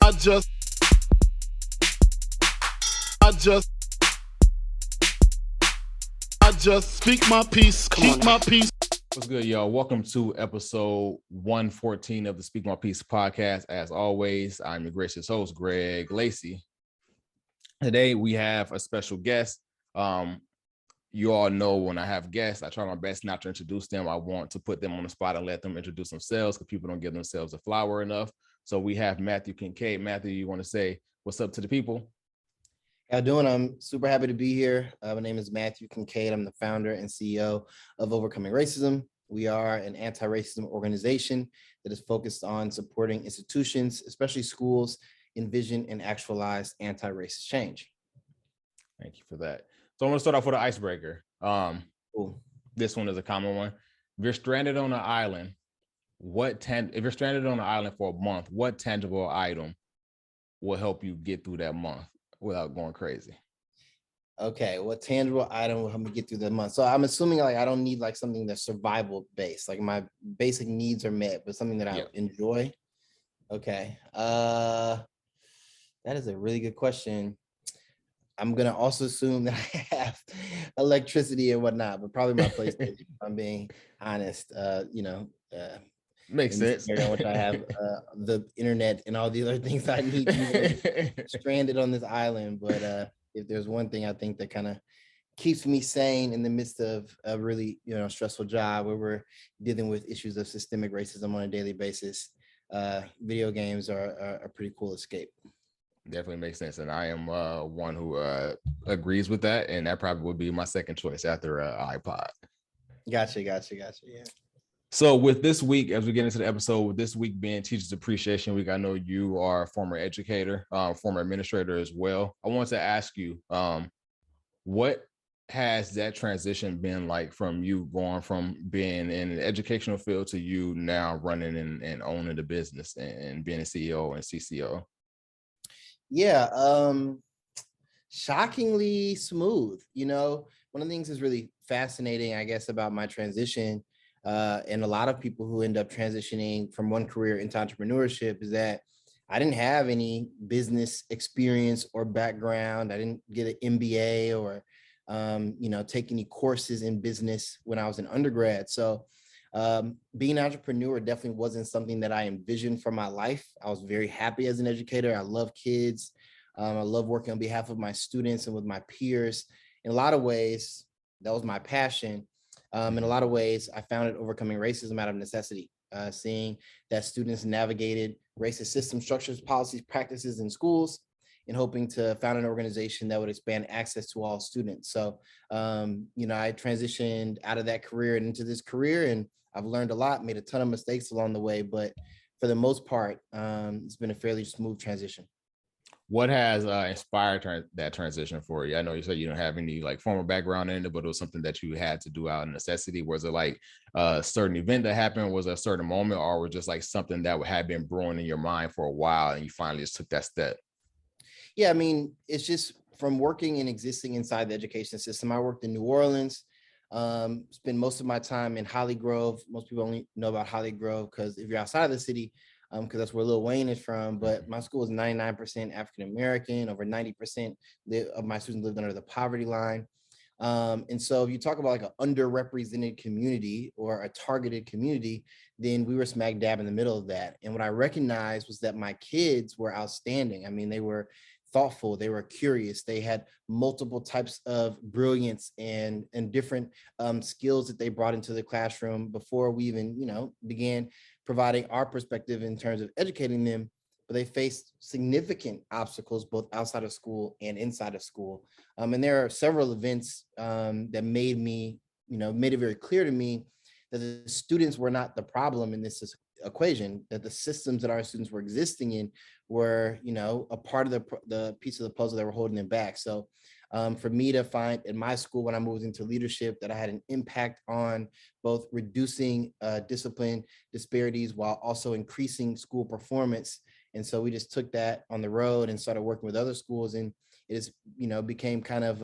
I just, I just, I just speak my peace, keep my peace. What's good, y'all? Welcome to episode 114 of the Speak My Peace podcast. As always, I'm your gracious host, Greg Lacey. Today, we have a special guest. You all know when I have guests, I try my best not to introduce them. I want to put them on the spot and let them introduce themselves because people don't give themselves a flower enough. So we have Matthew Kincaid. Matthew, you want to say what's up to the people? How you doing? I'm super happy to be here. My name is Matthew Kincaid. I'm the founder and CEO of Overcoming Racism. We are an anti-racism organization that is focused on supporting institutions, especially schools, envision and actualize anti-racist change. Thank you for that. So I'm going to start off with an icebreaker. Cool. This one is a common one. If you're stranded on an island, if you're stranded on an island for a month, what tangible item will help you get through that month without going crazy? Okay, what tangible item will help me get through the month? So I'm assuming like I don't need like something that's survival based, like my basic needs are met, but something that I enjoy. Okay, that is a really good question. I'm gonna also assume that I have electricity and whatnot, but probably my PlayStation. If I'm being honest, Makes sense. In which I have the internet and all the other things I need stranded on this island. But if there's one thing I think that kind of keeps me sane in the midst of a really stressful job where we're dealing with issues of systemic racism on a daily basis, video games are a pretty cool escape. Definitely makes sense, and I am one who agrees with that, and that probably would be my second choice after iPod. Gotcha. Yeah. So with this week, as we get into the episode, with this week being Teachers Appreciation Week, I know you are a former educator, former administrator as well. I wanted to ask you, what has that transition been like from you going from being in an educational field to you now running and owning the business and being a CEO and CCO? Yeah, shockingly smooth. One of the things that's really fascinating, I guess, about my transition, and a lot of people who end up transitioning from one career into entrepreneurship is that I didn't have any business experience or background. I didn't get an MBA or, take any courses in business when I was an undergrad. So being an entrepreneur definitely wasn't something that I envisioned for my life. I was very happy as an educator. I love kids. I love working on behalf of my students and with my peers. In a lot of ways, that was my passion. In a lot of ways, I found it overcoming racism out of necessity, seeing that students navigated racist system structures, policies, practices in schools, and hoping to found an organization that would expand access to all students. So, I transitioned out of that career and into this career, and I've learned a lot, made a ton of mistakes along the way, but for the most part, it's been a fairly smooth transition. What has inspired that transition for you? I know you said you don't have any like formal background in it, but it was something that you had to do out of necessity. Was it like a certain event that happened? Was it a certain moment, or was it just like something that had been brewing in your mind for a while and you finally just took that step? Yeah, I mean, it's just from working and existing inside the education system. I worked in New Orleans, spent most of my time in Holly Grove. Most people only know about Holly Grove because if you're outside of the city, because that's where Lil Wayne is from. But my school is 99% African-American. Over 90% of my students lived under the poverty line. And so if you talk about like an underrepresented community or a targeted community, then we were smack dab in the middle of that. And what I recognized was that my kids were outstanding. I mean, they were thoughtful, they were curious, they had multiple types of brilliance and different skills that they brought into the classroom before we even began providing our perspective in terms of educating them. But they faced significant obstacles both outside of school and inside of school. And there are several events that made it very clear to me that the students were not the problem in this equation, that the systems that our students were existing in were, a part of the piece of the puzzle that were holding them back. So for me to find in my school when I moved into leadership that I had an impact on both reducing discipline disparities while also increasing school performance. And so we just took that on the road and started working with other schools, and it is, became kind of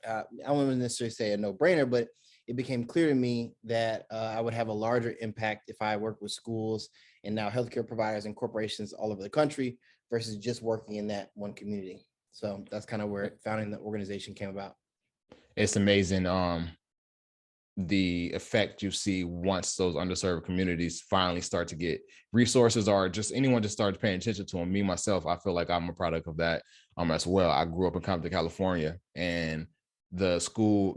I wouldn't necessarily say a no-brainer, but it became clear to me that I would have a larger impact if I worked with schools and now healthcare providers and corporations all over the country versus just working in that one community. So that's kind of where founding the organization came about. It's amazing. The effect you see once those underserved communities finally start to get resources, or just anyone just starts paying attention to them. Me, myself, I feel like I'm a product of that as well. I grew up in Compton, California, and the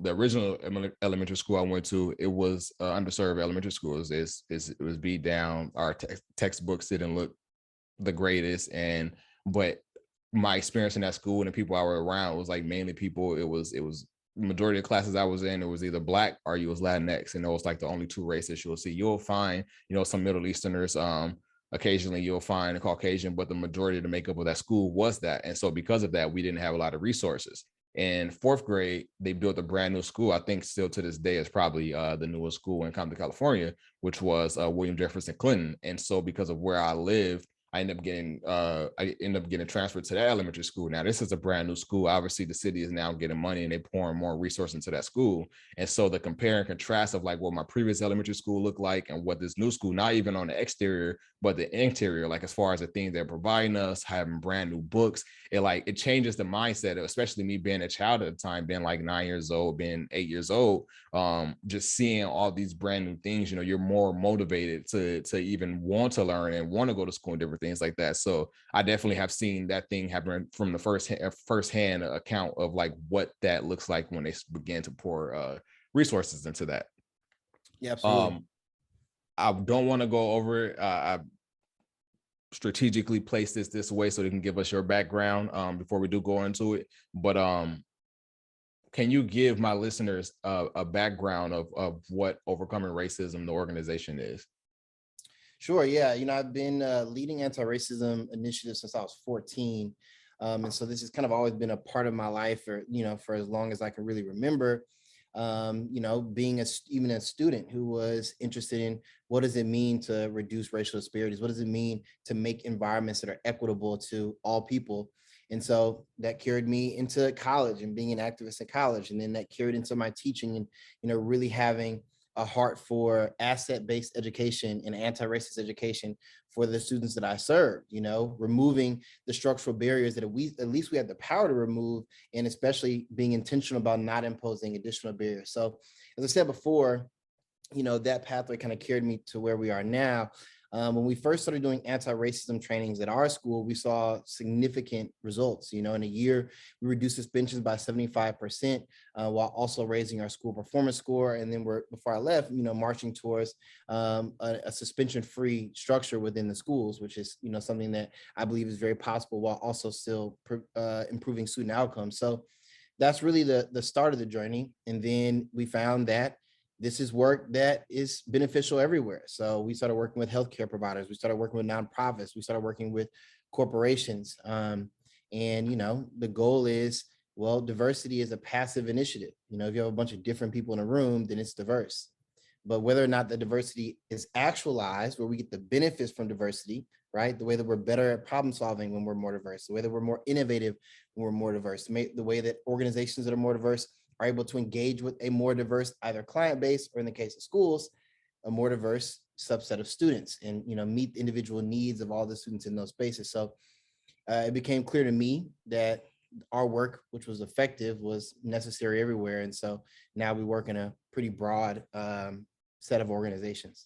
original elementary school I went to, it was underserved elementary school. It was beat down. Our textbooks didn't look the greatest, but my experience in that school and the people I were around was like mainly people. It was majority of classes I was in, it was either Black or you was Latinx, and it was like the only two races you'll see. You'll find, some Middle Easterners, occasionally you'll find a Caucasian, but the majority of the makeup of that school was that. And so because of that, we didn't have a lot of resources. In fourth grade, they built a brand new school. I think still to this day is probably the newest school in Compton, California, which was William Jefferson Clinton. And so because of where I lived, I ended up getting transferred to that elementary school. Now, this is a brand new school. Obviously, the city is now getting money and they're pouring more resources into that school. And so the compare and contrast of like what my previous elementary school looked like and what this new school, not even on the exterior, but the interior, like as far as the things they're providing us, having brand new books, it changes the mindset, especially me being a child at the time, being like 9 years old, being 8 years old, just seeing all these brand new things, you're more motivated to even want to learn and want to go to school and different things like that. So I definitely have seen that thing happen from the first-hand account of like what that looks like when they begin to pour resources into that. Yeah, absolutely. I don't want to go over it. I strategically placed this way so they can give us your background before we do go into it. But can you give my listeners a background of what Overcoming Racism, the organization, is? Sure. Yeah. I've been leading anti-racism initiatives since I was 14. And so this has kind of always been a part of my life for as long as I can really remember. Being even a student who was interested in what does it mean to reduce racial disparities? What does it mean to make environments that are equitable to all people? And so that carried me into college and being an activist in college. And then that carried into my teaching and, really having a heart for asset-based education and anti-racist education for the students that I serve, removing the structural barriers that at least we have the power to remove, and especially being intentional about not imposing additional barriers. So as I said before, that pathway kind of carried me to where we are now. When we first started doing anti-racism trainings at our school, we saw significant results. In a year, we reduced suspensions by 75%, while also raising our school performance score. And then before I left, marching towards a suspension-free structure within the schools, which is, something that I believe is very possible while also still improving student outcomes. So that's really the start of the journey. And then we found that this is work that is beneficial everywhere. So we started working with healthcare providers. We started working with nonprofits. We started working with corporations. And, the goal is, well, diversity is a passive initiative. If you have a bunch of different people in a room, then it's diverse. But whether or not the diversity is actualized, where we get the benefits from diversity, right? The way that we're better at problem solving when we're more diverse, the way that we're more innovative when we're more diverse, the way that organizations that are more diverse are able to engage with a more diverse either client base, or in the case of schools, a more diverse subset of students, and meet the individual needs of all the students in those spaces. So it became clear to me that our work, which was effective, was necessary everywhere. And so now we work in a pretty broad set of organizations.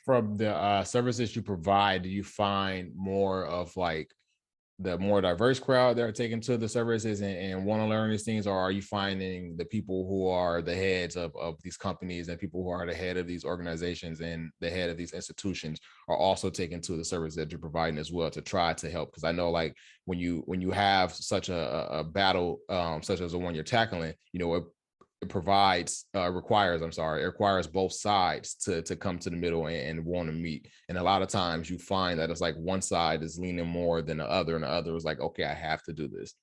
From the services you provide, do you find more of like the more diverse crowd that are taking to the services and want to learn these things, or are you finding the people who are the heads of these companies and people who are the head of these organizations and the head of these institutions are also taking to the service that you're providing as well to try to help? Because I know, like, when you have such a battle such as the one you're tackling, it requires both sides to come to the middle and want to meet. And a lot of times you find that it's like one side is leaning more than the other, and the other is like, okay, I have to do this.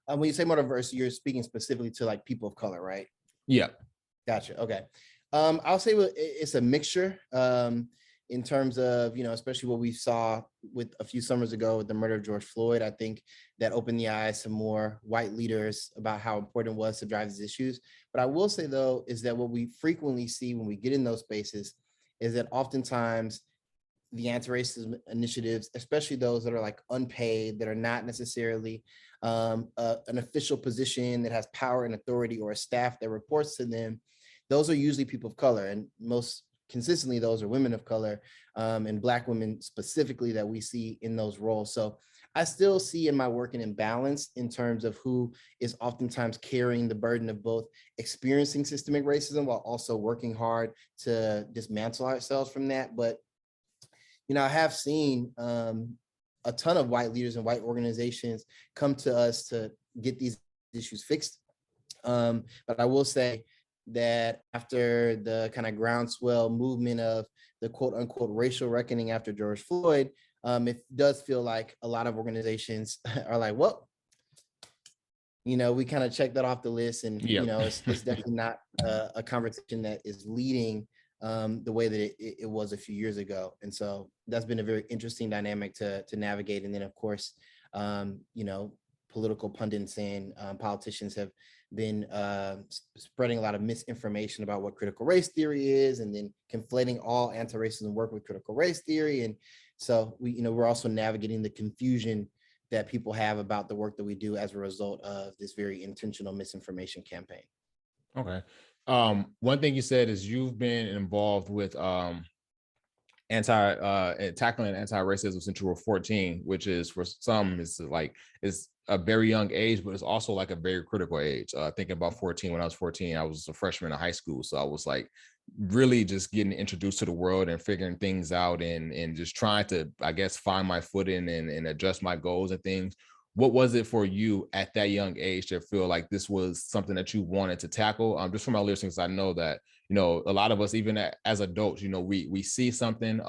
When you say more diverse, you're speaking specifically to like people of color, right? Yeah. Gotcha. Okay. I'll say it's a mixture. in terms of, especially what we saw with a few summers ago with the murder of George Floyd. I think that opened the eyes to more white leaders about how important it was to drive these issues. But I will say, though, is that what we frequently see when we get in those spaces is that oftentimes the anti-racism initiatives, especially those that are like unpaid, that are not necessarily an official position that has power and authority, or a staff that reports to them, those are usually people of color, and most consistently those are women of color, and Black women specifically that we see in those roles. So I still see in my work an imbalance in terms of who is oftentimes carrying the burden of both experiencing systemic racism while also working hard to dismantle ourselves from that. But I have seen a ton of white leaders and white organizations come to us to get these issues fixed. But I will say that after the kind of groundswell movement of the quote unquote racial reckoning after George Floyd, it does feel like a lot of organizations are like, well, we kind of checked that off the list, and it's definitely not a conversation that is leading the way that it was a few years ago. And so that's been a very interesting dynamic to navigate. And then, of course, political pundits and politicians have been spreading a lot of misinformation about what critical race theory is, and then conflating all anti-racism work with critical race theory. And so we're also navigating the confusion that people have about the work that we do as a result of this very intentional misinformation campaign. Okay. One thing you said is you've been involved with tackling anti-racism since you were 14, which is, for some, is a very young age, but it's also like a very critical age. Thinking about 14, when I was 14, I was a freshman in high school. So I was like really just getting introduced to the world and figuring things out, and just trying to, I guess, find my footing and adjust my goals and things. What was it for you at that young age to feel like this was something that you wanted to tackle? Just from my listeners, I know that, a lot of us, even as adults, we see something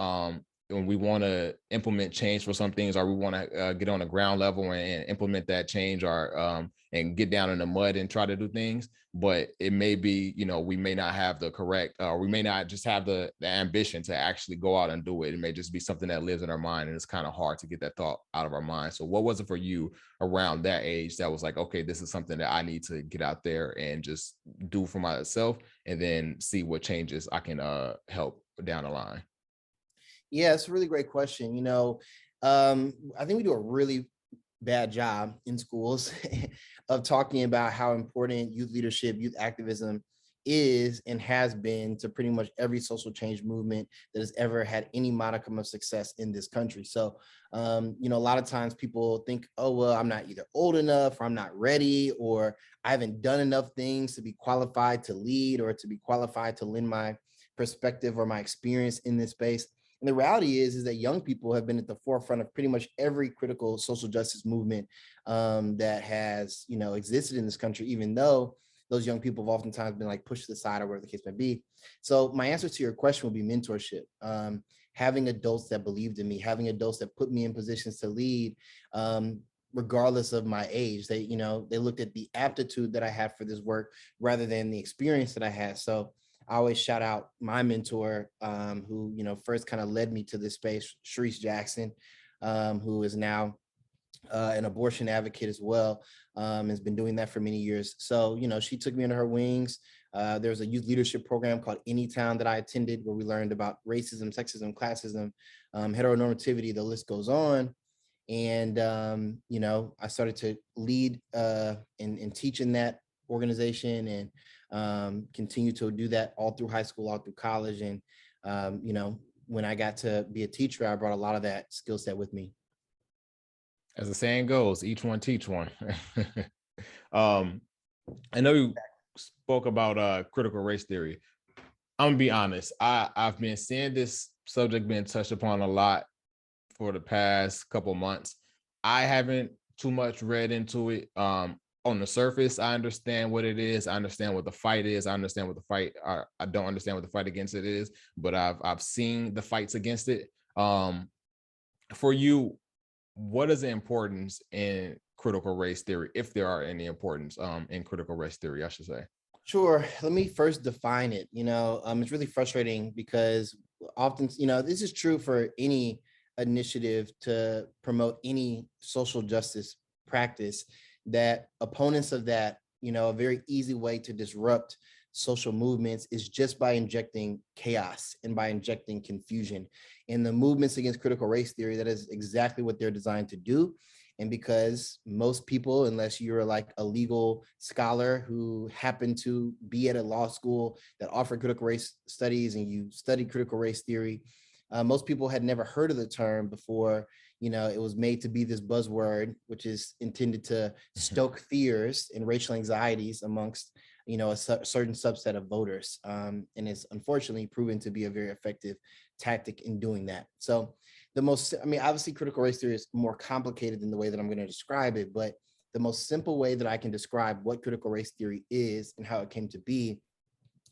and we want to implement change for some things, or we want to get on the ground level and implement that change, or and get down in the mud and try to do things. But it may be, we may not have the correct, or we may not just have the ambition to actually go out and do it. It may just be something that lives in our mind, and it's kind of hard to get that thought out of our mind. So what was it for you around that age that was like, okay, this is something that I need to get out there and just do for myself, and then see what changes I can help down the line? Yeah, it's a really great question. I think we do a really bad job in schools of talking about how important youth leadership, youth activism is and has been to pretty much every social change movement that has ever had any modicum of success in this country. So, a lot of times people think, oh, well, I'm not either old enough, or I'm not ready, or I haven't done enough things to be qualified to lead, or to be qualified to lend my perspective or my experience in this space. And the reality is that young people have been at the forefront of pretty much every critical social justice movement that has, existed in this country, even though those young people have oftentimes been like pushed to the side, or whatever the case may be. So my answer to your question would be mentorship. Having adults that believed in me, having adults that put me in positions to lead, regardless of my age. They looked at the aptitude that I had for this work rather than the experience that I had. So I always shout out my mentor, who, first kind of led me to this space, Sharice Jackson, who is now an abortion advocate as well, has been doing that for many years. So, she took me under her wings. There was a youth leadership program called Anytown that I attended, where we learned about racism, sexism, classism, heteronormativity, the list goes on. And, I started to lead and teach in that organization, and continue to do that all through high school, all through college. And, when I got to be a teacher, I brought a lot of that skill set with me. As the saying goes, each one teach one. I know you spoke about critical race theory. I'm gonna be honest. I've been seeing this subject being touched upon a lot for the past couple months. I haven't too much read into it. On the surface, I understand what it is. I understand what the fight is. I understand what the fight. I don't understand what the fight against it is, but I've seen the fights against it. For you, what is the importance in critical race theory, if there are any importance in critical race theory, I should say? Sure. Let me first define it. It's really frustrating because often, this is true for any initiative to promote any social justice practice, that opponents of that, a very easy way to disrupt social movements is just by injecting chaos and by injecting confusion. In the movements against critical race theory, that is exactly what they're designed to do. And because most people, unless you're like a legal scholar who happened to be at a law school that offered critical race studies and you studied critical race theory, most people had never heard of the term before. It was made to be this buzzword, which is intended to stoke fears and racial anxieties amongst, a certain subset of voters. And it's unfortunately proven to be a very effective tactic in doing that. So obviously critical race theory is more complicated than the way that I'm going to describe it, but the most simple way that I can describe what critical race theory is and how it came to be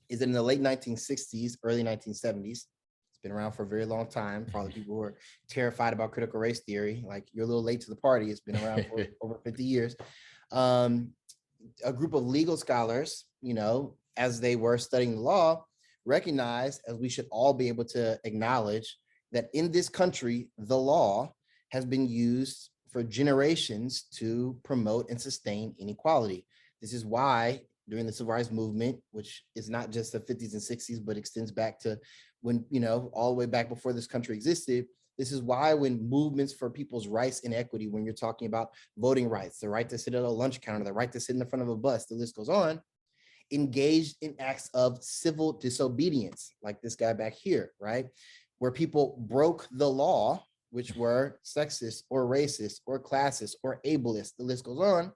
is that in the late 1960s, early 1970s, it's been around for a very long time. For all the people who are terrified about critical race theory, like, you're a little late to the party. It's been around for over 50 years. A group of legal scholars, as they were studying the law, recognized, as we should all be able to acknowledge, that in this country, the law has been used for generations to promote and sustain inequality. This is why during the civil rights movement, which is not just the 50s and 60s, but extends back to when, all the way back before this country existed. This is why when movements for people's rights and equity, when you're talking about voting rights, the right to sit at a lunch counter, the right to sit in the front of a bus, the list goes on, engaged in acts of civil disobedience, like this guy back here, right? Where people broke the law, which were sexist or racist or classist or ableist, the list goes on,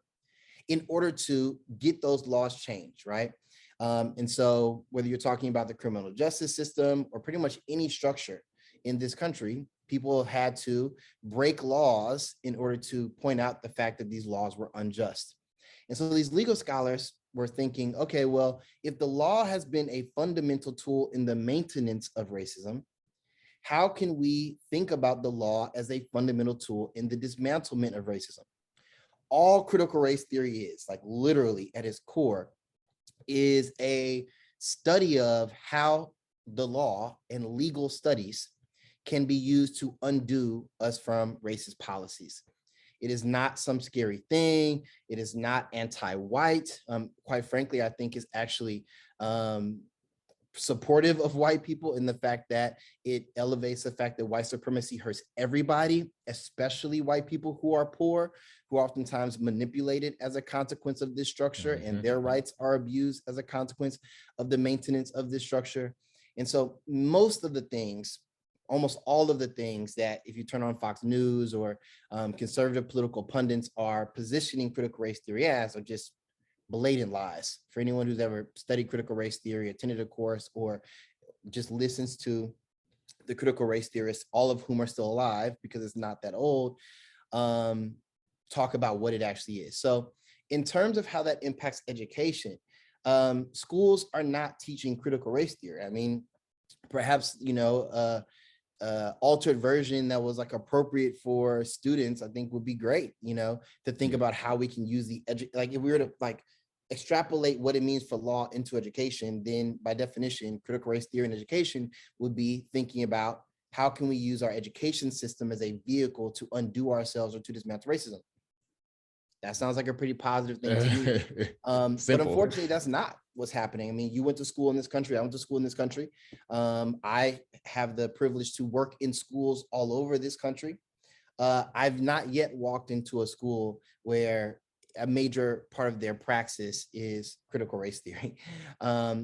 in order to get those laws changed, right? And so whether you're talking about the criminal justice system or pretty much any structure in this country, people have had to break laws in order to point out the fact that these laws were unjust. And so these legal scholars were thinking, okay, well, if the law has been a fundamental tool in the maintenance of racism, how can we think about the law as a fundamental tool in the dismantlement of racism? All critical race theory is, like, literally at its core, is a study of how the law and legal studies can be used to undo us from racist policies. It is not some scary thing. It is not anti-white. Quite frankly, I think it's actually supportive of white people in the fact that it elevates the fact that white supremacy hurts everybody, especially white people who are poor, who are oftentimes manipulated as a consequence of this structure, and their rights are abused as a consequence of the maintenance of this structure. And so almost all of the things that, if you turn on Fox News or conservative political pundits are positioning critical race theory as, are just blatant lies. For anyone who's ever studied critical race theory, attended a course, or just listens to the critical race theorists, all of whom are still alive because it's not that old, talk about what it actually is. So in terms of how that impacts education, schools are not teaching critical race theory. I mean, perhaps, altered version that was like appropriate for students, I think would be great, to think about how we can use if we were to extrapolate what it means for law into education, then by definition, critical race theory in education would be thinking about how can we use our education system as a vehicle to undo ourselves or to dismantle racism. That sounds like a pretty positive thing to me. But unfortunately, that's not what's happening. I mean, you went to school in this country. I went to school in this country. I have the privilege to work in schools all over this country. I've not yet walked into a school where a major part of their praxis is critical race theory.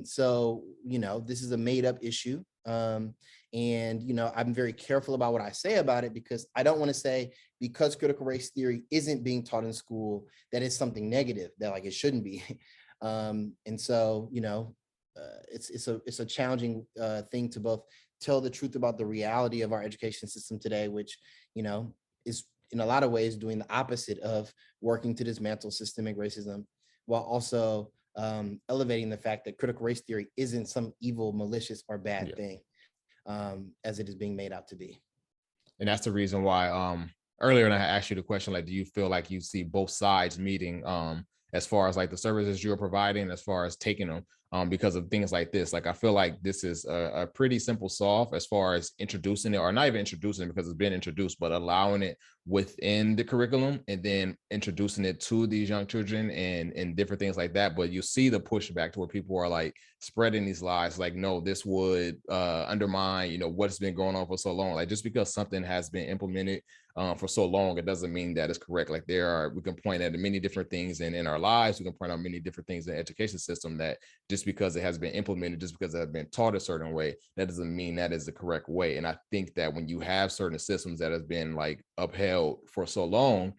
So, this is a made up issue. And, I'm very careful about what I say about it, because I don't want to say because critical race theory isn't being taught in school, that it's something negative, that it shouldn't be. And so, it's a challenging thing to both tell the truth about the reality of our education system today, which, is in a lot of ways doing the opposite of working to dismantle systemic racism, while also elevating the fact that critical race theory isn't some evil, malicious, or bad thing, as it is being made out to be. And that's the reason why earlier when I asked you the question, do you feel like you see both sides meeting as far as the services you're providing, as far as taking because of things like this. Like, I feel like this is a pretty simple solve as far as introducing it, or not even introducing it because it's been introduced, but allowing it within the curriculum and then introducing it to these young children and different things like that. But you see the pushback to where people are like spreading these lies, like, no, this would undermine, what's been going on for so long. Like, just because something has been implemented for so long, it doesn't mean that it's correct. Like, we can point at many different things in our lives. We can point out many different things in the education system that just because it has been implemented, just because it has been taught a certain way, that doesn't mean that is the correct way. And I think that when you have certain systems that has been like upheld for so long,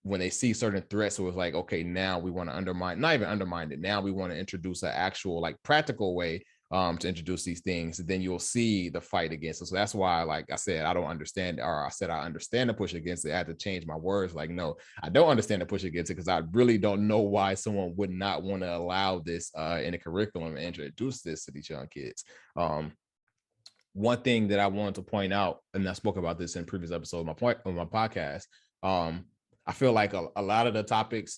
when they see certain threats, so it's like, okay, now we want to not even undermine it. Now we want to introduce an actual like practical way to introduce these things, then you'll see the fight against it. So that's why, like I said, I don't understand, or I said I understand the push against it. I had to change my words. Like, no, I don't understand the push against it, because I really don't know why someone would not want to allow this in the curriculum and introduce this to these young kids. One thing that I wanted to point out, and I spoke about this in previous episode of my podcast, I feel like a lot of the topics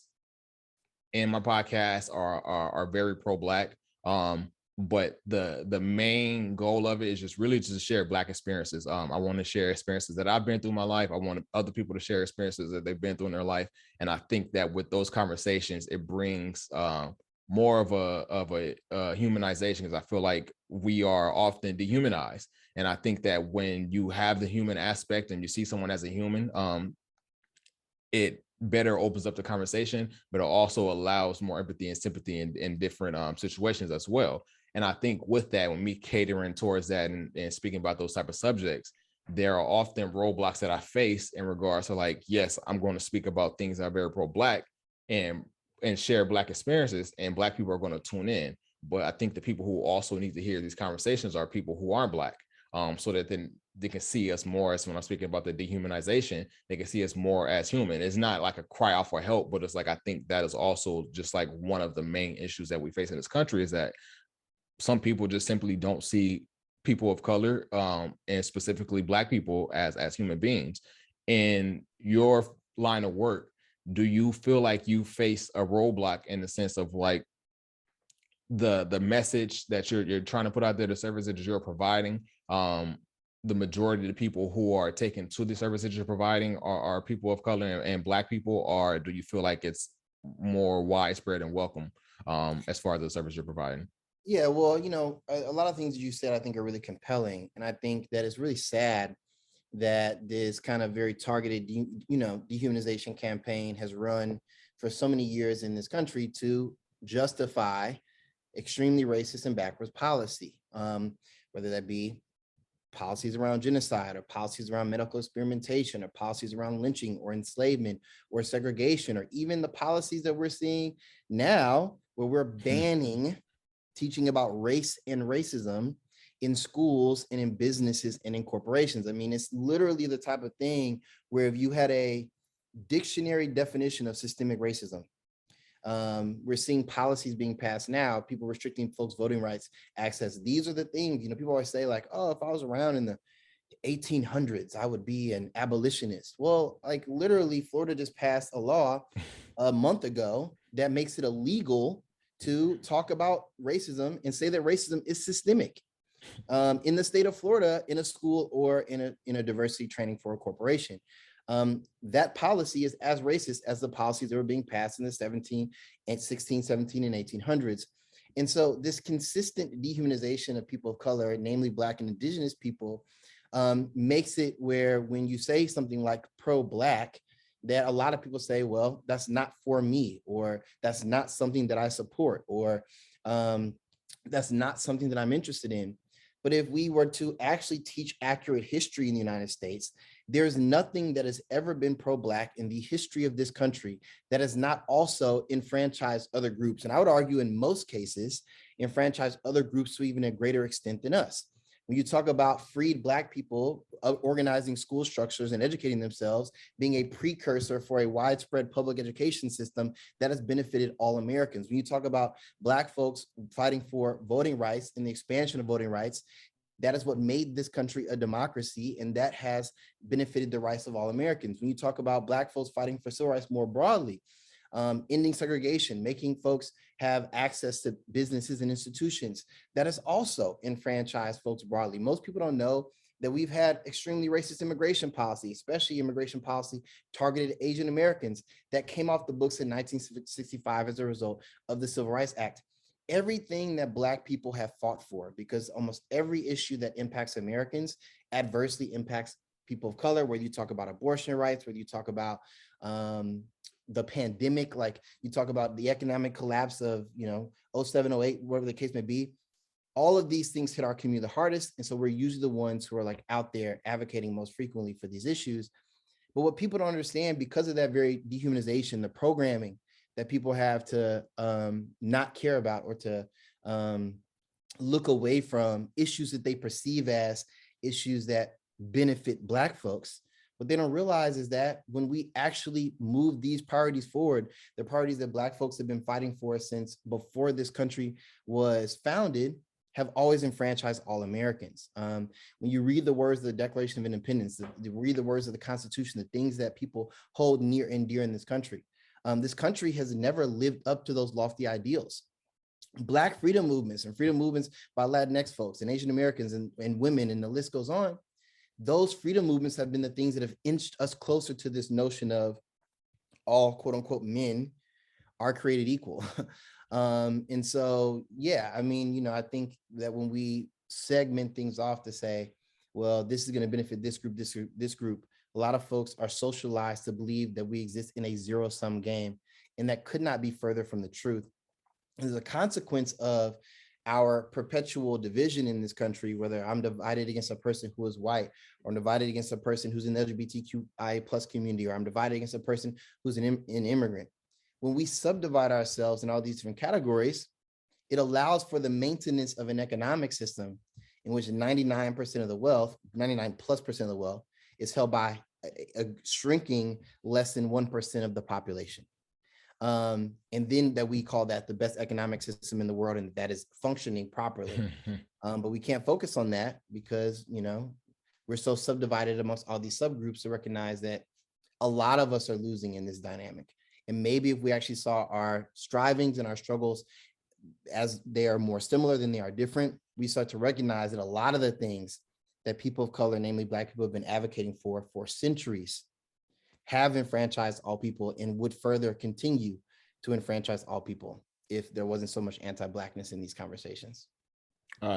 in my podcast are very pro-Black. But the main goal of it is just really to share Black experiences. I want to share experiences that I've been through in my life. I want other people to share experiences that they've been through in their life. And I think that with those conversations, it brings more of a humanization, because I feel like we are often dehumanized. And I think that when you have the human aspect and you see someone as a human, it better opens up the conversation, but it also allows more empathy and sympathy in different situations as well. And I think with that, when me catering towards that and speaking about those type of subjects, there are often roadblocks that I face in regards to, like, yes, I'm going to speak about things that are very pro-Black and share Black experiences, and Black people are going to tune in. But I think the people who also need to hear these conversations are people who aren't Black, so that then they can see us more as, when I'm speaking about the dehumanization, they can see us more as human. It's not like a cry out for help, but it's like, I think that is also just like one of the main issues that we face in this country, is that some people just simply don't see people of color, and specifically Black people as human beings. In your line of work, do you feel like you face a roadblock in the sense of like the message that you're trying to put out there, the services that you're providing? The majority of the people who are taken to the services that you're providing are people of color and Black people, or do you feel like it's more widespread and welcome as far as the service you're providing? Yeah, well, a lot of things you said I think are really compelling, and I think that it's really sad that this kind of very targeted, dehumanization campaign has run for so many years in this country to justify extremely racist and backwards policy, whether that be policies around genocide, or policies around medical experimentation, or policies around lynching or enslavement or segregation, or even the policies that we're seeing now where we're banning teaching about race and racism in schools and in businesses and in corporations. I mean, it's literally the type of thing where if you had a dictionary definition of systemic racism, we're seeing policies being passed now, people restricting folks' voting rights access. These are the things, people always say like, oh, if I was around in the 1800s, I would be an abolitionist. Well, like literally Florida just passed a law a month ago that makes it illegal to talk about racism and say that racism is systemic in the state of Florida, in a school or in a diversity training for a corporation. That policy is as racist as the policies that were being passed in the 16, 17, and 1800s. And so this consistent dehumanization of people of color, namely Black and Indigenous people, makes it where when you say something like pro-Black, that a lot of people say, well, that's not for me, or that's not something that I support, or that's not something that I'm interested in. But if we were to actually teach accurate history in the United States, there's nothing that has ever been pro-Black in the history of this country that has not also enfranchised other groups. And I would argue in most cases, enfranchised other groups to even a greater extent than us. When you talk about freed Black people organizing school structures and educating themselves, being a precursor for a widespread public education system that has benefited all Americans. When you talk about Black folks fighting for voting rights and the expansion of voting rights, that is what made this country a democracy, and that has benefited the rights of all Americans. When you talk about Black folks fighting for civil rights more broadly, ending segregation, making folks have access to businesses and institutions. That has also enfranchised folks broadly. Most people don't know that we've had extremely racist immigration policy, especially immigration policy targeted at Asian Americans, that came off the books in 1965 as a result of the Civil Rights Act. Everything that Black people have fought for, because almost every issue that impacts Americans adversely impacts people of color, whether you talk about abortion rights, whether you talk about the pandemic, like you talk about the economic collapse of, 07, 08, whatever the case may be. All of these things hit our community the hardest. And so we're usually the ones who are like out there advocating most frequently for these issues. But what people don't understand, because of that very dehumanization, the programming that people have to not care about or to look away from issues that they perceive as issues that benefit Black folks. What they don't realize is that when we actually move these priorities forward, the priorities that Black folks have been fighting for since before this country was founded, have always enfranchised all Americans. When you read the words of the Declaration of Independence, you read the words of the Constitution, the things that people hold near and dear in this country has never lived up to those lofty ideals. Black freedom movements and freedom movements by Latinx folks and Asian Americans and women, and the list goes on. Those freedom movements have been the things that have inched us closer to this notion of all quote unquote men are created equal. And so, yeah, I mean, I think that when we segment things off to say, well, this is going to benefit this group, this group, a lot of folks are socialized to believe that we exist in a zero-sum game, and that could not be further from the truth. As a consequence of our perpetual division in this country, whether I'm divided against a person who is white, or I'm divided against a person who's in the LGBTQI plus community, or I'm divided against a person who's an immigrant. When we subdivide ourselves in all these different categories, it allows for the maintenance of an economic system in which 99% of the wealth, 99+% of the wealth, is held by a shrinking less than 1% of the population. And then that we call that the best economic system in the world, and that is functioning properly. But we can't focus on that because, we're so subdivided amongst all these subgroups to recognize that a lot of us are losing in this dynamic. And maybe if we actually saw our strivings and our struggles as they are more similar than they are different, we start to recognize that a lot of the things that people of color, namely Black people, have been advocating for centuries have enfranchised all people and would further continue to enfranchise all people if there wasn't so much anti-Blackness in these conversations.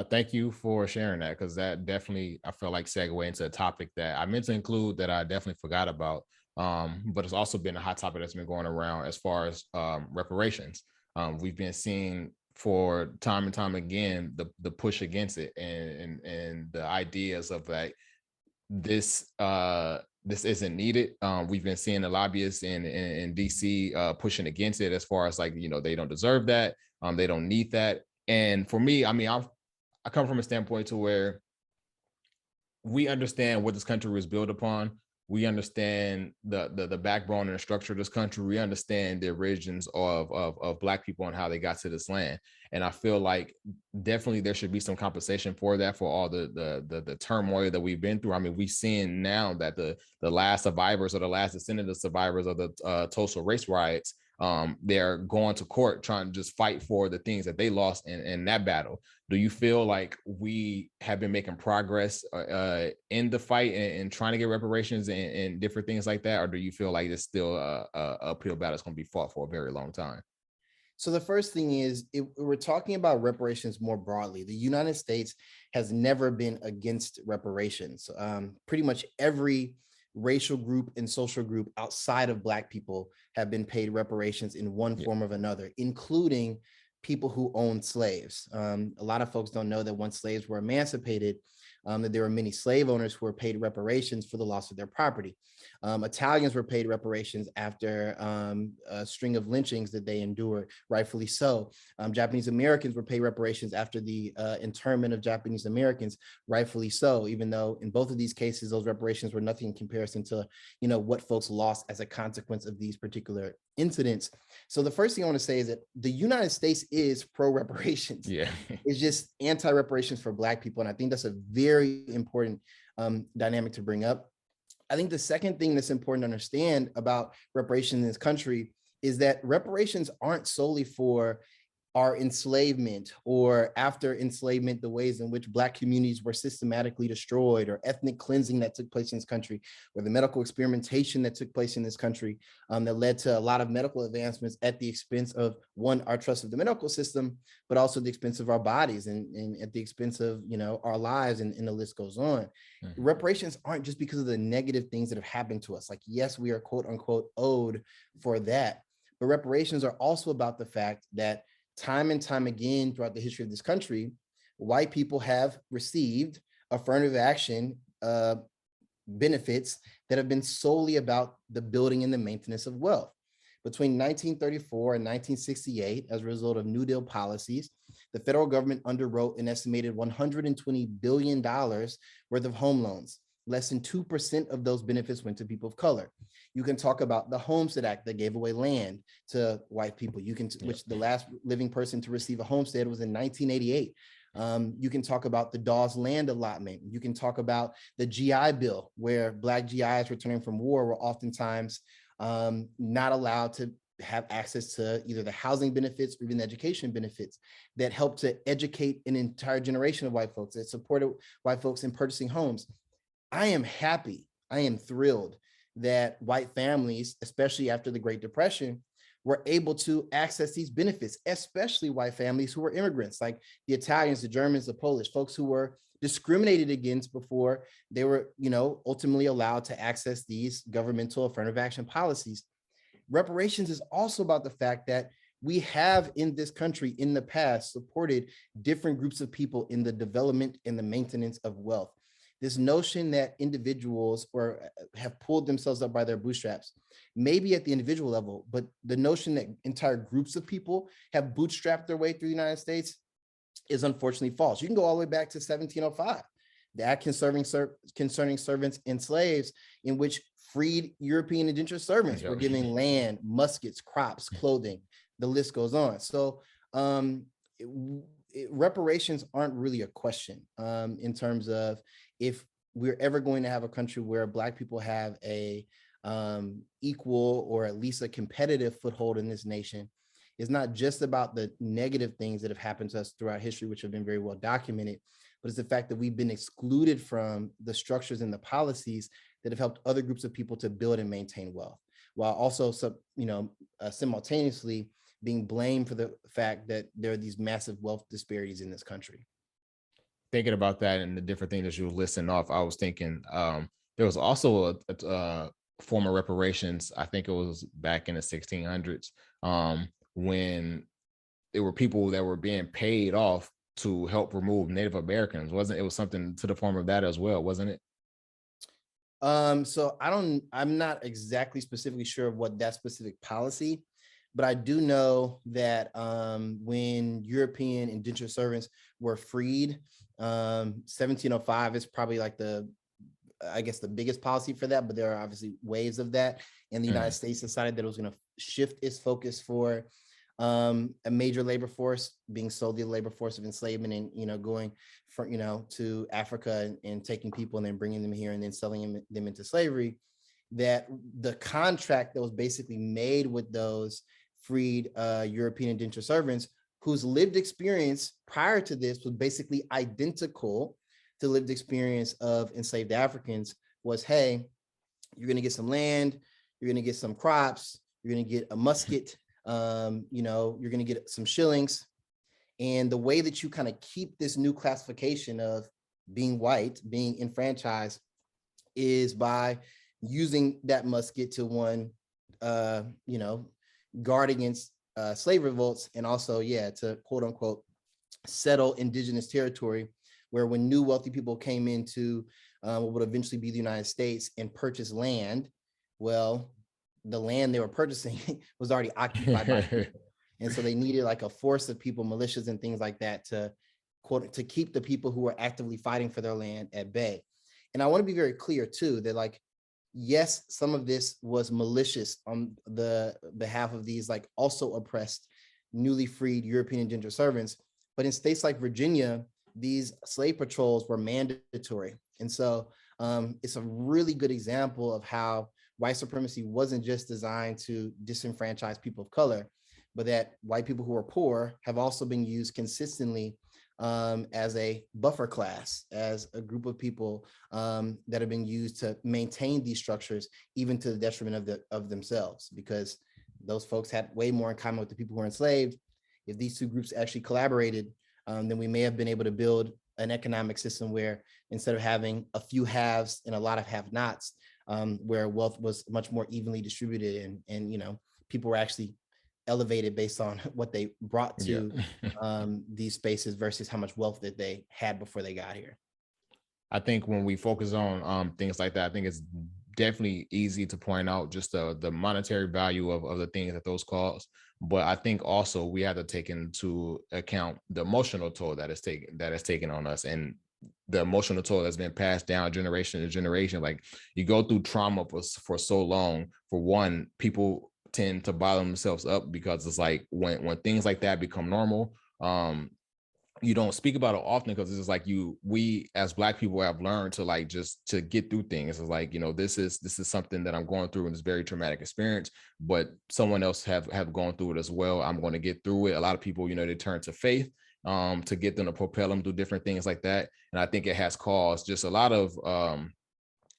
Thank you for sharing that, because that definitely, I feel like, segue into a topic that I meant to include that I definitely forgot about. But it's also been a hot topic that's been going around as far as reparations. We've been seeing for time and time again the push against it and the ideas of like this isn't needed. We've been seeing the lobbyists in DC pushing against it as far as like, they don't deserve that. They don't need that. And for me, I mean, I come from a standpoint to where we understand what this country was built upon. We understand the backbone and the structure of this country. We understand the origins of Black people and how they got to this land. And I feel like definitely there should be some compensation for that, for all the turmoil that we've been through. I mean, we've seen now that the last survivors, or the last descendant of survivors of the Tulsa race riots, they're going to court trying to just fight for the things that they lost in that battle. Do you feel like we have been making progress in the fight and trying to get reparations and different things like that? Or do you feel like it's still a uphill battle that's going to be fought for a very long time? So the first thing is, if we're talking about reparations more broadly, the United States has never been against reparations. Pretty much every racial group and social group outside of Black people have been paid reparations in one form or another, including people who owned slaves. A lot of folks don't know that once slaves were emancipated, that there were many slave owners who were paid reparations for the loss of their property. Italians were paid reparations after a string of lynchings that they endured, rightfully so. Japanese Americans were paid reparations after the internment of Japanese Americans, rightfully so, even though in both of these cases, those reparations were nothing in comparison to, what folks lost as a consequence of these particular incidents. So the first thing I want to say is that the United States is pro-reparations. Yeah. It's just anti-reparations for Black people. And I think that's a very important dynamic to bring up. I think the second thing that's important to understand about reparations in this country is that reparations aren't solely for our enslavement, or after enslavement, the ways in which Black communities were systematically destroyed, or ethnic cleansing that took place in this country, or the medical experimentation that took place in this country, that led to a lot of medical advancements at the expense of, one, our trust of the medical system, but also the expense of our bodies, and at the expense of, our lives, and the list goes on. Mm-hmm. Reparations aren't just because of the negative things that have happened to us. Like, yes, we are quote unquote owed for that, but reparations are also about the fact that time and time again throughout the history of this country, white people have received affirmative action benefits that have been solely about the building and the maintenance of wealth. Between 1934 and 1968, as a result of New Deal policies, the federal government underwrote an estimated $120 billion worth of home loans. Less than 2% of those benefits went to people of color. You can talk about the Homestead Act that gave away land to white people. Which the last living person to receive a homestead was in 1988. You can talk about the Dawes land allotment. You can talk about the GI Bill, where Black GIs returning from war were oftentimes not allowed to have access to either the housing benefits or even the education benefits that helped to educate an entire generation of white folks, that supported white folks in purchasing homes. I am happy, I am thrilled that white families, especially after the Great Depression, were able to access these benefits, especially white families who were immigrants, like the Italians, the Germans, the Polish, folks who were discriminated against before they were, ultimately allowed to access these governmental affirmative action policies. Reparations is also about the fact that we have in this country in the past supported different groups of people in the development and the maintenance of wealth. This notion that individuals or have pulled themselves up by their bootstraps, maybe at the individual level, but the notion that entire groups of people have bootstrapped their way through the United States is unfortunately false. You can go all the way back to 1705, the Act concerning servants and slaves, in which freed European indentured servants were given land, muskets, crops, clothing. The list goes on. So reparations aren't really a question in terms of if we're ever going to have a country where Black people have a equal or at least a competitive foothold in this nation. It's not just about the negative things that have happened to us throughout history, which have been very well documented, but it's the fact that we've been excluded from the structures and the policies that have helped other groups of people to build and maintain wealth, while also simultaneously being blamed for the fact that there are these massive wealth disparities in this country. Thinking about that and the different things that you were listing off, I was thinking there was also a form of reparations. I think it was back in the 1600s when there were people that were being paid off to help remove Native Americans. It was something to the form of that as well, wasn't it? So I'm not exactly specifically sure of what that specific policy, but I do know that when European indentured servants were freed, 1705 is probably like the biggest policy for that, but there are obviously waves of that. And the United States decided that it was going to shift its focus for a major labor force being solely the labor force of enslavement, and going to Africa and taking people and then bringing them here and then selling them into slavery. That the contract that was basically made with those freed European indentured servants, whose lived experience prior to this was basically identical to lived experience of enslaved Africans, was, hey, you're going to get some land, you're going to get some crops, you're going to get a musket, you're going to get some shillings. And the way that you kind of keep this new classification of being white, being enfranchised, is by using that musket to guard against slave revolts, and also, to quote unquote settle indigenous territory, where when new wealthy people came into what would eventually be the United States and purchased land, well, the land they were purchasing was already occupied by people. And so they needed like a force of people, militias and things like that, to keep the people who were actively fighting for their land at bay. And I want to be very clear too, that yes, some of this was malicious on the behalf of these also oppressed, newly freed European indentured servants. But in states like Virginia, these slave patrols were mandatory. And so it's a really good example of how white supremacy wasn't just designed to disenfranchise people of color, but that white people who are poor have also been used consistently as a buffer class, as a group of people that have been used to maintain these structures, even to the detriment of themselves, because those folks had way more in common with the people who were enslaved. If these two groups actually collaborated, then we may have been able to build an economic system where instead of having a few haves and a lot of have-nots, where wealth was much more evenly distributed, and people were actually elevated based on what they brought to these spaces versus how much wealth that they had before they got here. I think when we focus on things like that, I think it's definitely easy to point out just the monetary value of the things that those cause. But I think also we have to take into account the emotional toll that is taken on us, and the emotional toll that's been passed down generation to generation. Like, you go through trauma for so long. For one, people tend to bottle themselves up because it's like when things like that become normal, you don't speak about it often because it's just like we as Black people have learned to like just to get through things. It's like, this is something that I'm going through in this very traumatic experience, but someone else have gone through it as well. I'm going to get through it. A lot of people, they turn to faith to get them to propel them through different things like that. And I think it has caused just a lot of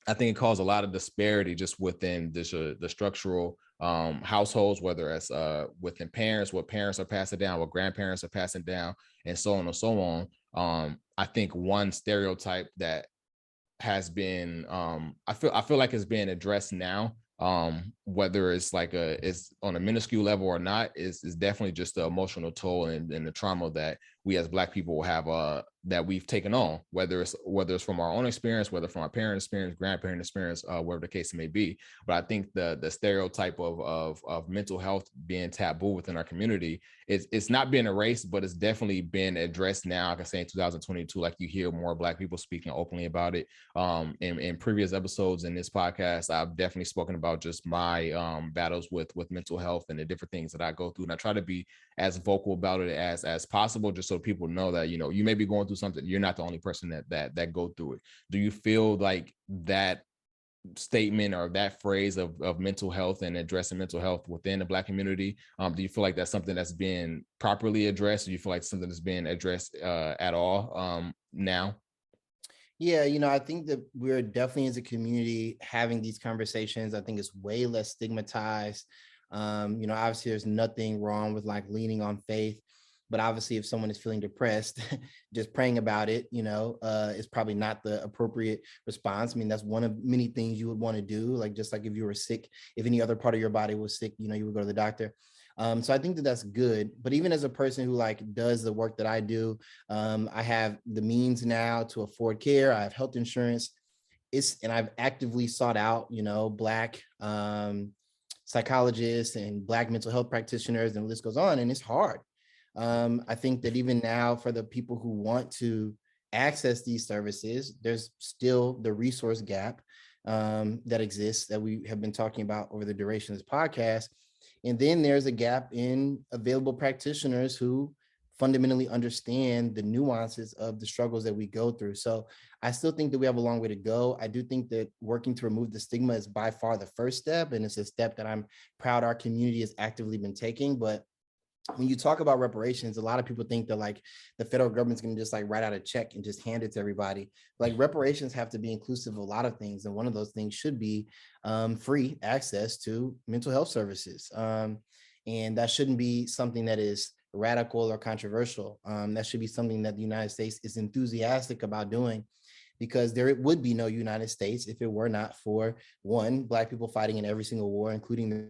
I think it caused a lot of disparity just within the structural households, whether it's within parents, what parents are passing down, what grandparents are passing down, and so on and so on. I think one stereotype that has been I feel like it's being addressed now, whether it's like it's on a minuscule level or not, is definitely just the emotional toll and the trauma that we as Black people have that we've taken on, whether it's from our own experience, whether from our parents' experience, grandparent experience, whatever the case may be. But I think the stereotype of mental health being taboo within our community, it's not being erased, but it's definitely been addressed now. Like I say, in 2022, like, you hear more Black people speaking openly about it. In previous episodes in this podcast, I've definitely spoken about just my battles with mental health and the different things that I go through, and I try to be as vocal about it as possible, just so people know that you may be going through something. You're not the only person that go through it. Do you feel like that statement or that phrase of mental health and addressing mental health within the Black community, do you feel like that's something that's being properly addressed? Do you feel like something that's being addressed at all now? Yeah, I think that we're definitely as a community having these conversations. I think it's way less stigmatized. Obviously there's nothing wrong with like leaning on faith, but obviously if someone is feeling depressed, just praying about it, is probably not the appropriate response. I mean, that's one of many things you would want to do. Like, just like if you were sick, if any other part of your body was sick, you would go to the doctor. So I think that that's good. But even as a person who like does the work that I do, I have the means now to afford care. I have health insurance. And I've actively sought out, Black psychologists and Black mental health practitioners, and the list goes on. And it's hard. I think that even now, for the people who want to access these services, there's still the resource gap that exists that we have been talking about over the duration of this podcast. And then there's a gap in available practitioners who fundamentally understand the nuances of the struggles that we go through. So I still think that we have a long way to go. I do think that working to remove the stigma is by far the first step, and it's a step that I'm proud our community has actively been taking. But when you talk about reparations, a lot of people think that like the federal government's going to just like write out a check and just hand it to everybody. Like, reparations have to be inclusive of a lot of things. And one of those things should be free access to mental health services. And that shouldn't be something that is radical or controversial. That should be something that the United States is enthusiastic about doing, because there would be no United States if it were not for, one, Black people fighting in every single war, including the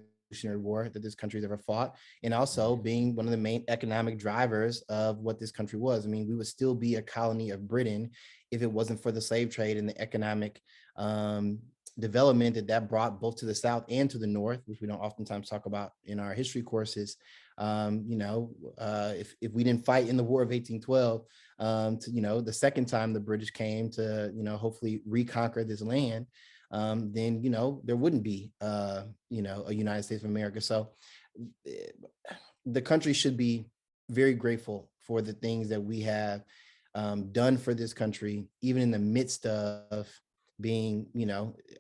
war that this country's ever fought, and also being one of the main economic drivers of what this country was. I mean, we would still be a colony of Britain if it wasn't for the slave trade and the economic development that brought both to the South and to the North, which we don't oftentimes talk about in our history courses. If we didn't fight in the War of 1812, the second time the British came to, hopefully reconquer this land, then, there wouldn't be, a United States of America. So the country should be very grateful for the things that we have done for this country, even in the midst of being,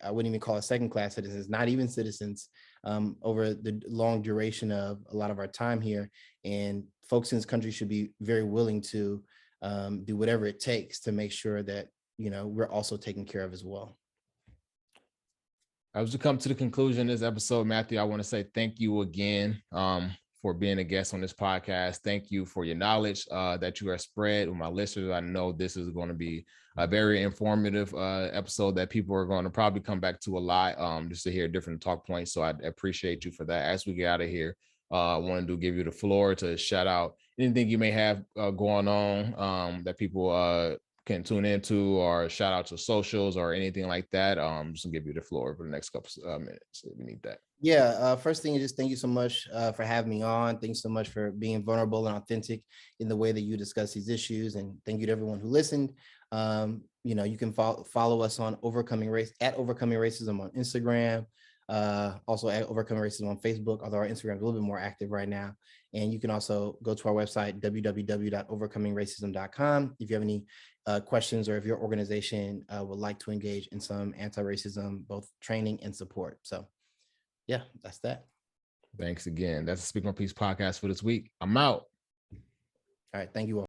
I wouldn't even call it second class citizens, not even citizens, over the long duration of a lot of our time here. And folks in this country should be very willing to do whatever it takes to make sure that, we're also taken care of as well. As we come to the conclusion of this episode, Matthew, I want to say thank you again for being a guest on this podcast. Thank you for your knowledge that you are spread with my listeners. I know this is going to be a very informative episode that people are going to probably come back to a lot just to hear different talk points. So I appreciate you for that. As we get out of here, I wanted to give you the floor to shout out anything you may have going on that people can tune into, or shout out to socials or anything like that. Just to give you the floor for the next couple minutes if you need that. Yeah. First thing is just thank you so much for having me on. Thanks so much for being vulnerable and authentic in the way that you discuss these issues. And thank you to everyone who listened. You can follow us on Overcoming Racism on Instagram. Also at Overcoming Racism on Facebook, although our Instagram is a little bit more active right now. And you can also go to our website, www.overcomingracism.com. If you have any questions, or if your organization would like to engage in some anti-racism, both training and support. So yeah, that's that. Thanks again. That's the Speak My Peace podcast for this week. I'm out. All right. Thank you all.